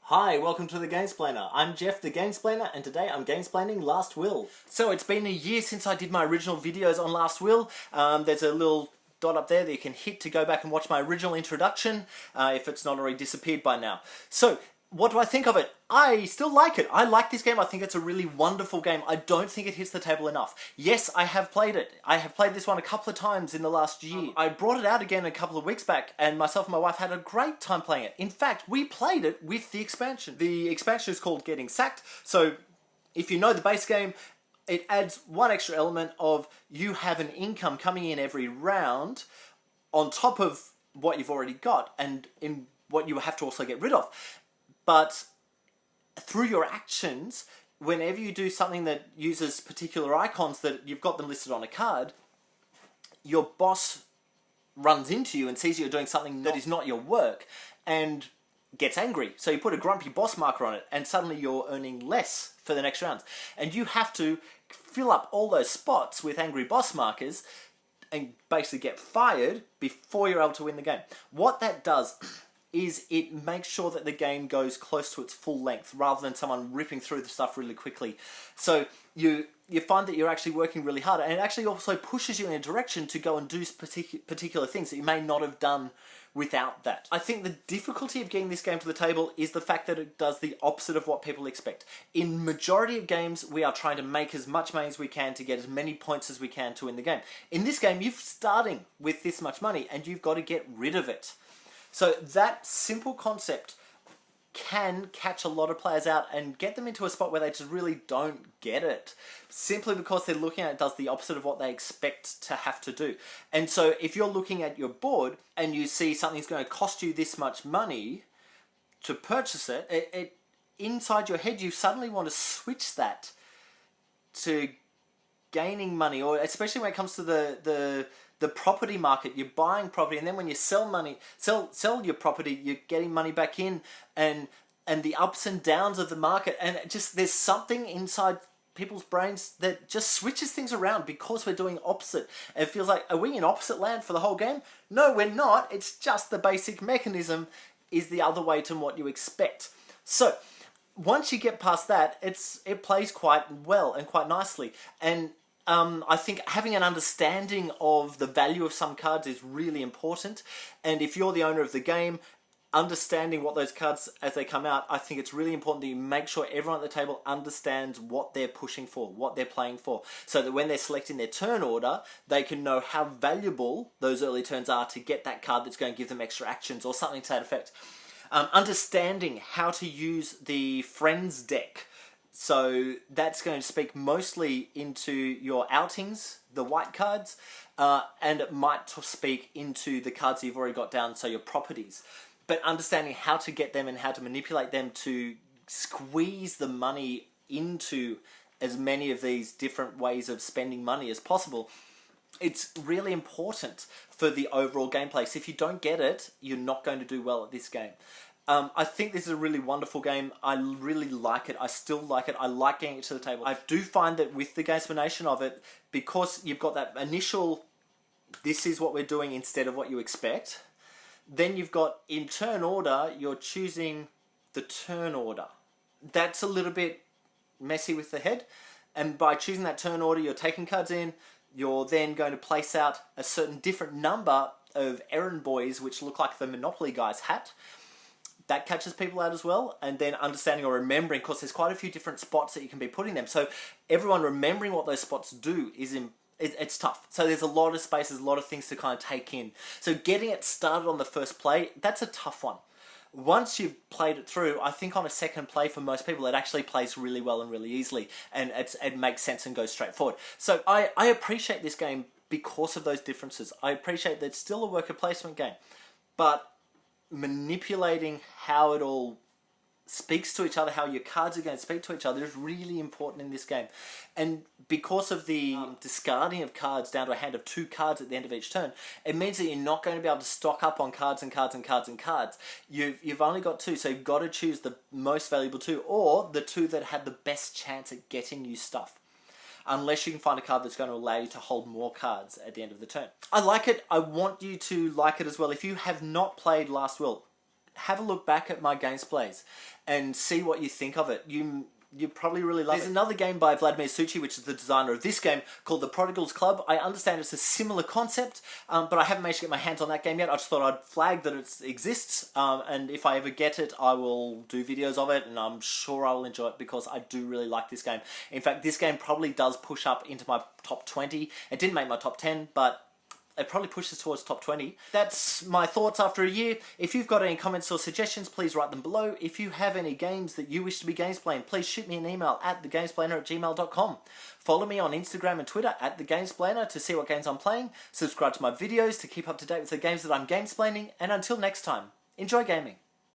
Hi, welcome to the Gamesplainer. I'm Jeff the Gamesplainer, and today I'm Gamesplaining Last Will. So it's been a year since I did my original videos on Last Will. There's a little dot up there that you can hit to go back and watch my original introduction, if it's not already disappeared by now. So, what do I think of it? I still like it. I like this game. I think it's a really wonderful game. I don't think it hits the table enough. Yes, I have played it. I have played this one a couple of times in the last year. I brought it out again a couple of weeks back, and myself and my wife had a great time playing it. In fact, we played it with the expansion. The expansion is called Getting Sacked, so if you know the base game, it adds one extra element of you have an income coming in every round on top of what you've already got, and in what you have to also get rid of. But through your actions, whenever you do something that uses particular icons that you've got them listed on a card, your boss runs into you and sees you're doing something that is not your work and gets angry. So you put a grumpy boss marker on it and suddenly you're earning less for the next rounds. And you have to fill up all those spots with angry boss markers and basically get fired before you're able to win the game. What that does is it makes sure that the game goes close to its full length rather than someone ripping through the stuff really quickly. So you find that you're actually working really hard, and it actually also pushes you in a direction to go and do particular things that you may not have done without that. I think the difficulty of getting this game to the table is the fact that it does the opposite of what people expect. In majority of games, we are trying to make as much money as we can to get as many points as we can to win the game. In this game, you're starting with this much money and you've got to get rid of it. So that simple concept can catch a lot of players out and get them into a spot where they just really don't get it, simply because they're looking at it does the opposite of what they expect to have to do. And so if you're looking at your board and you see something's going to cost you this much money to purchase it, it inside your head you suddenly want to switch that to gaining money, or especially when it comes to the property market. You're buying property, and then when you sell your property, you're getting money back in, and the ups and downs of the market, and there's something inside people's brains that just switches things around because we're doing opposite. It feels like, are we in opposite land for the whole game? No, we're not. It's just the basic mechanism is the other way to what you expect. So once you get past that, it plays quite well and quite nicely. And I think having an understanding of the value of some cards is really important. And if you're the owner of the game, understanding what those cards as they come out, I think it's really important that you make sure everyone at the table understands what they're pushing for, what they're playing for, so that when they're selecting their turn order, they can know how valuable those early turns are to get that card that's going to give them extra actions or something to that effect. Understanding how to use the Friends deck. So that's going to speak mostly into your outings, the white cards, and it might speak into the cards you've already got down, so your properties. But understanding how to get them and how to manipulate them to squeeze the money into as many of these different ways of spending money as possible, it's really important for the overall gameplay. So if you don't get it, you're not going to do well at this game. I think this is a really wonderful game. I really like it. I still like it. I like getting it to the table. I do find that with the Gamesplanation of it, because you've got that initial, this is what we're doing instead of what you expect, then you've got in turn order, you're choosing the turn order. That's a little bit messy with the head. And by choosing that turn order, you're taking cards in, you're then going to place out a certain different number of errand boys, which look like the Monopoly guy's hat. That catches people out as well, and then understanding or remembering, because there's quite a few different spots that you can be putting them. So everyone remembering what those spots do it's tough. So there's a lot of spaces, a lot of things to kind of take in. So getting it started on the first play, that's a tough one. Once you've played it through, I think on a second play for most people, it actually plays really well and really easily, and it makes sense and goes straight forward. So I appreciate this game because of those differences. I appreciate that it's still a worker placement game, but manipulating how it all speaks to each other, how your cards are going to speak to each other, is really important in this game. And because of the discarding of cards down to a hand of 2 cards at the end of each turn, it means that you're not going to be able to stock up on cards and cards and cards and cards. You've only got 2, so you've got to choose the most valuable 2, or the 2 that have the best chance at getting you stuff. Unless you can find a card that's going to allow you to hold more cards at the end of the turn. I like it. I want you to like it as well. If you have not played Last Will, have a look back at my gameplays and see what you think of it. You probably really love it. There's another game by Vladimir Suchi, which is the designer of this game, called The Prodigal's Club. I understand it's a similar concept, but I haven't managed to get my hands on that game yet. I just thought I'd flag that it exists, and if I ever get it, I will do videos of it, and I'm sure I will enjoy it because I do really like this game. In fact, this game probably does push up into my top 20. It didn't make my top 10, but it probably pushes towards top 20. That's my thoughts after a year. If you've got any comments or suggestions, please write them below. If you have any games that you wish to be gamesplayed, please shoot me an email at thegamesplainer@gmail.com. Follow me on Instagram and Twitter at thegamesplainer to see what games I'm playing. Subscribe to my videos to keep up to date with the games that I'm gamesplaining. And until next time, enjoy gaming.